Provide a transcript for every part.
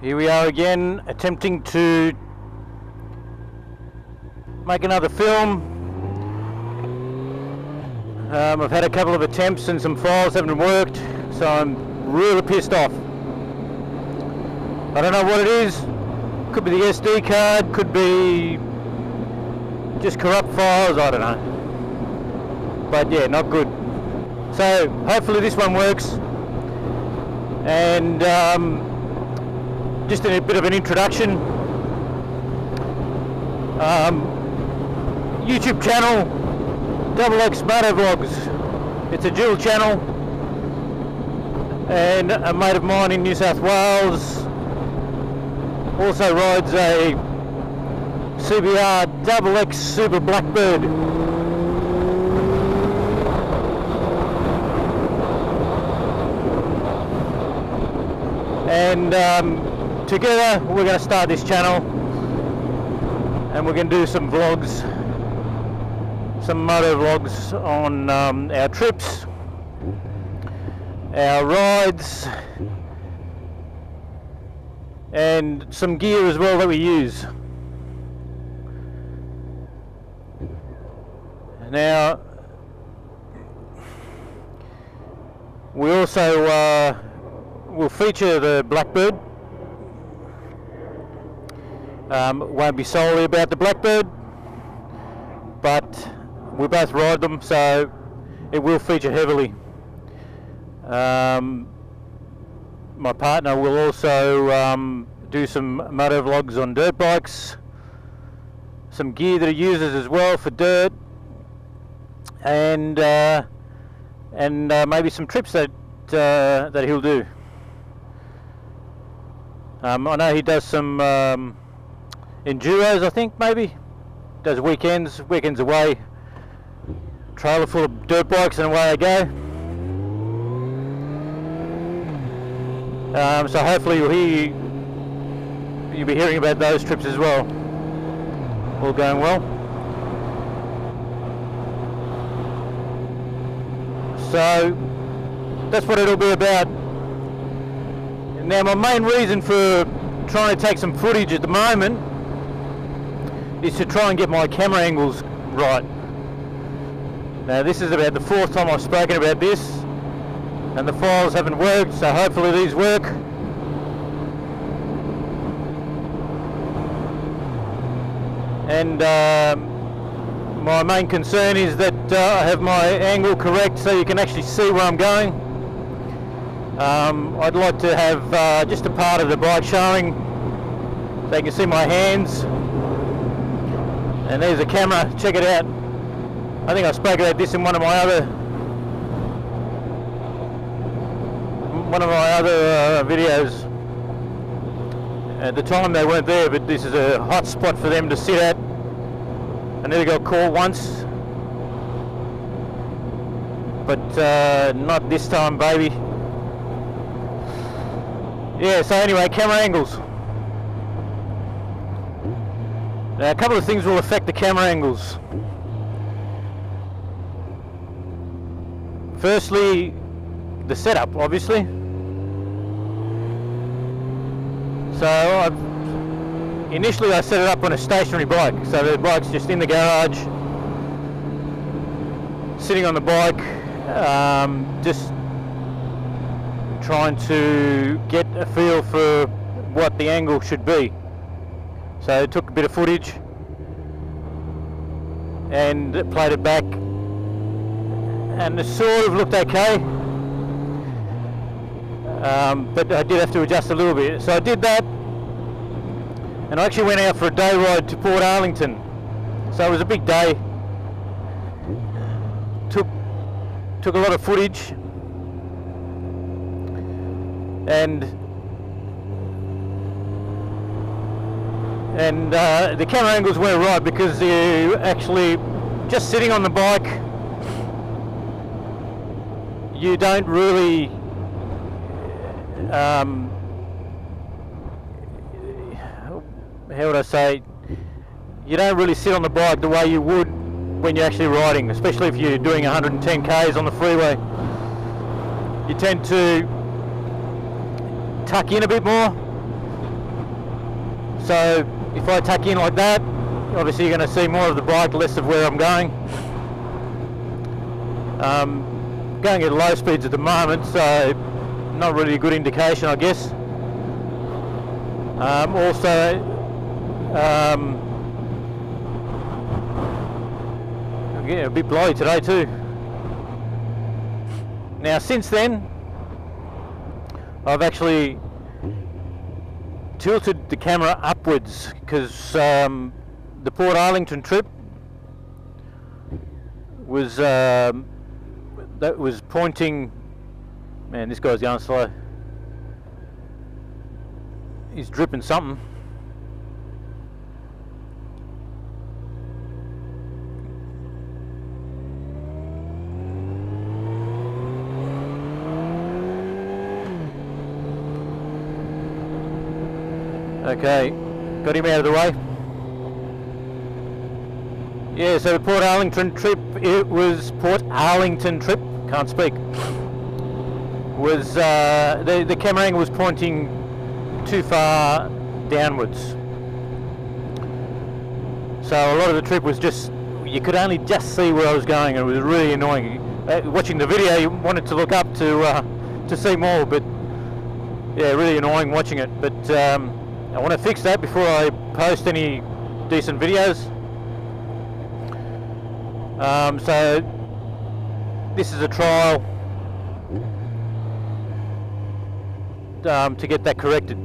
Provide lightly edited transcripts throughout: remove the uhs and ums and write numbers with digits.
Here we are again, attempting to make another film. I've had a couple of attempts and some files haven't worked, so I'm really pissed off. I don't know what it is. Could be the SD card, could be just corrupt files, I don't know. But yeah, not good. So hopefully this one works. And just a bit of an introduction. YouTube channel, SENA Motovlogs. It's a dual channel, and a mate of mine in New South Wales also rides a CBR XX Super Blackbird. And together we're going to start this channel, and we're going to do some vlogs, some moto vlogs on our trips, our rides, and some gear as well that we use. Now we also will feature the Blackbird. Won't be solely about the Blackbird, but we both ride them, so it will feature heavily. My partner will also do some moto vlogs on dirt bikes, some gear that he uses as well for dirt, and maybe some trips that he'll do. I know he does some enduros, I think, maybe. Does weekends away, trailer full of dirt bikes, and away they go. So hopefully you'll be hearing about those trips as well. All going well. So that's what it'll be about. Now my main reason for trying to take some footage at the moment is to try and get my camera angles right. Now this is about the 4th time I've spoken about this, and the files haven't worked, so hopefully these work. And my main concern is that I have my angle correct so you can actually see where I'm going. I'd like to have just a part of the bike showing so you can see my hands. And there's a camera, check it out. I think I spoke about this in one of my other videos. At the time they weren't there, but this is a hot spot for them to sit at. I nearly got caught once, but not this time, baby. Yeah, so anyway, camera angles. Now, a couple of things will affect the camera angles. Firstly, the setup, obviously. So initially I set it up on a stationary bike, so the bike's just in the garage, sitting on the bike, just trying to get a feel for what the angle should be. So I took a bit of footage and played it back, and it sort of looked okay, but I did have to adjust a little bit. So I did that, and I actually went out for a day ride to Port Arlington. So it was a big day. Took a lot of footage, and the camera angles weren't right because you actually just sitting on the bike, you don't really how would I say, you don't really sit on the bike the way you would when you're actually riding, especially if you're doing 110 k's on the freeway. You tend to tuck in a bit more, So if I tuck in like that, obviously you're going to see more of the bike, less of where I'm going. Going at low speeds at the moment, so not really a good indication, I guess. Yeah, a bit blowy today too. Now since then, I've actually tilted the camera upwards because the Port Arlington trip was that was pointing. Man, this guy's going slow. He's dripping something. Okay, got him out of the way. Yeah, so the Port Arlington trip, can't speak, was, the camera angle was pointing too far downwards. So a lot of the trip was just, you could only just see where I was going, and it was really annoying. Watching the video, you wanted to look up to see more, but yeah, really annoying watching it. But I want to fix that before I post any decent videos. So this is a trial to get that corrected.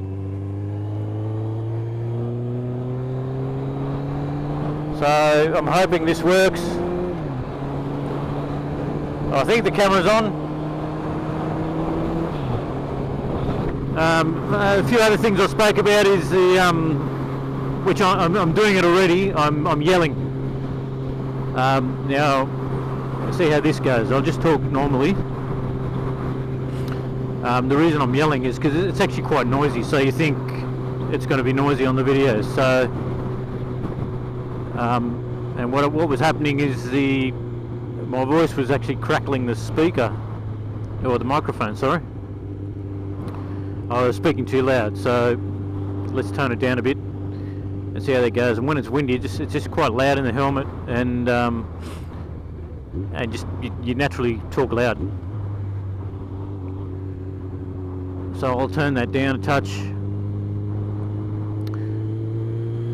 So I'm hoping this works. I think the camera's on. A few other things I spoke about is the, which I'm doing it already. I'm yelling. Now, let's see how this goes. I'll just talk normally. The reason I'm yelling is because it's actually quite noisy. So you think it's going to be noisy on the video. So, and what was happening is my voice was actually crackling the speaker, or the microphone. Sorry. I was speaking too loud, so let's tone it down a bit and see how that goes. And when it's windy, it's just quite loud in the helmet, and just you naturally talk loud. So I'll turn that down a touch,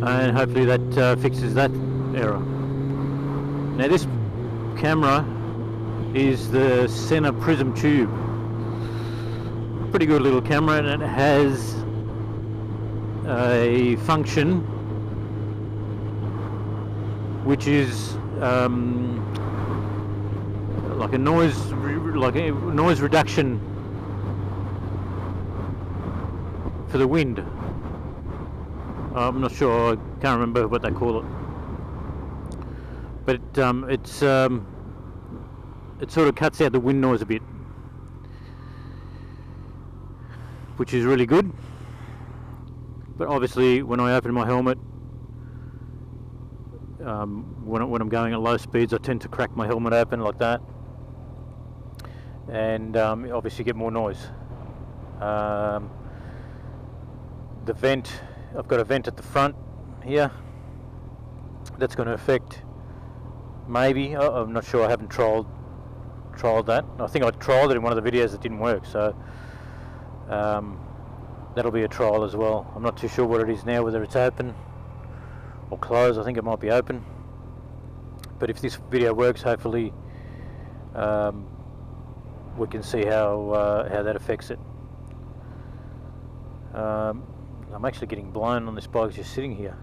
and hopefully that fixes that error. Now this camera is the SENA PRISM TUBE. Pretty good little camera, and it has a function which is like a noise reduction for the wind. I'm not sure, I can't remember what they call it, but it sort of cuts out the wind noise a bit, which is really good. But obviously when I open my helmet, when I'm going at low speeds, I tend to crack my helmet open like that, and obviously get more noise. The vent, I've got a vent at the front here that's going to affect, maybe, I'm not sure, I haven't trialed that. I think I trialed it in one of the videos that didn't work, so that'll be a trial as well. I'm not too sure what it is now, whether it's open or closed. I think it might be open, but if this video works, hopefully we can see how that affects it. I'm actually getting blown on this bike just sitting here,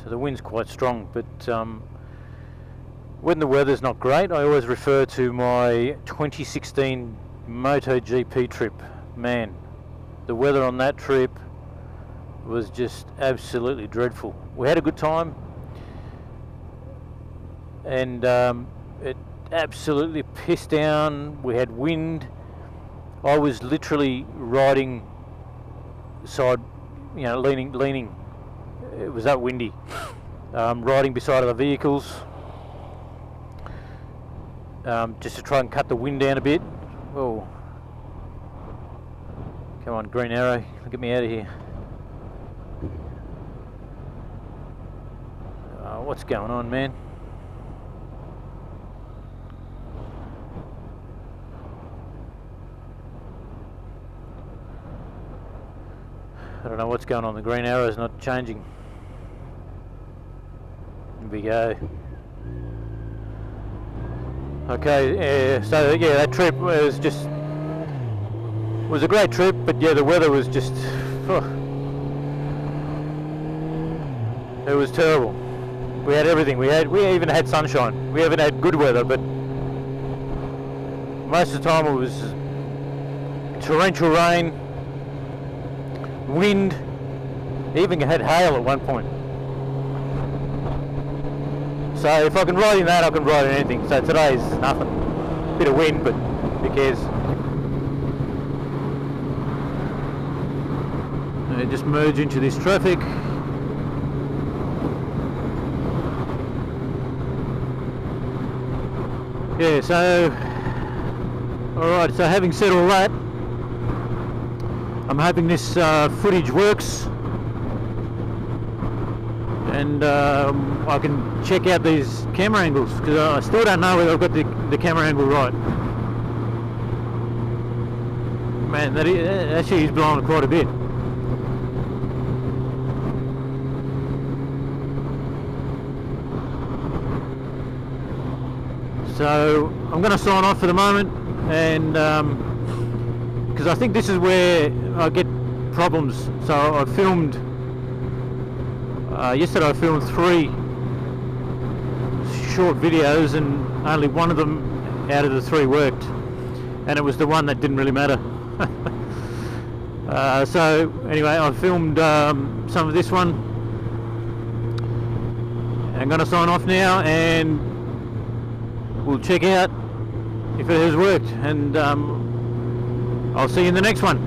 so the wind's quite strong. But when the weather's not great, I always refer to my 2016 MotoGP trip. Man, the weather on that trip was just absolutely dreadful. We had a good time, and it absolutely pissed down. We had wind. I was literally riding side, leaning. It was that windy. Riding beside other vehicles, just to try and cut the wind down a bit. Oh, come on, green arrow, get me out of here. what's going on, man? I don't know what's going on. The green arrow is not changing. Here we go. Okay, so yeah, that trip was a great trip, but yeah, the weather was just, it was terrible. We had everything. We even had sunshine. We even had good weather, but most of the time it was torrential rain, wind, even had hail at one point. So if I can ride in that, I can ride in anything. So today's nothing. Bit of wind, but who cares? Just merge into this traffic. Yeah, so alright, so having said all that, I'm hoping this footage works, and I can check out these camera angles, because I still don't know whether I've got the camera angle right. Man, that actually is blowing quite a bit. So I'm going to sign off for the moment, and because I think this is where I get problems. So I filmed yesterday. I filmed 3 short videos, and only one of them out of the 3 worked, and it was the one that didn't really matter. So anyway, I filmed some of this one. I'm going to sign off now, and we'll check out if it has worked, and I'll see you in the next one.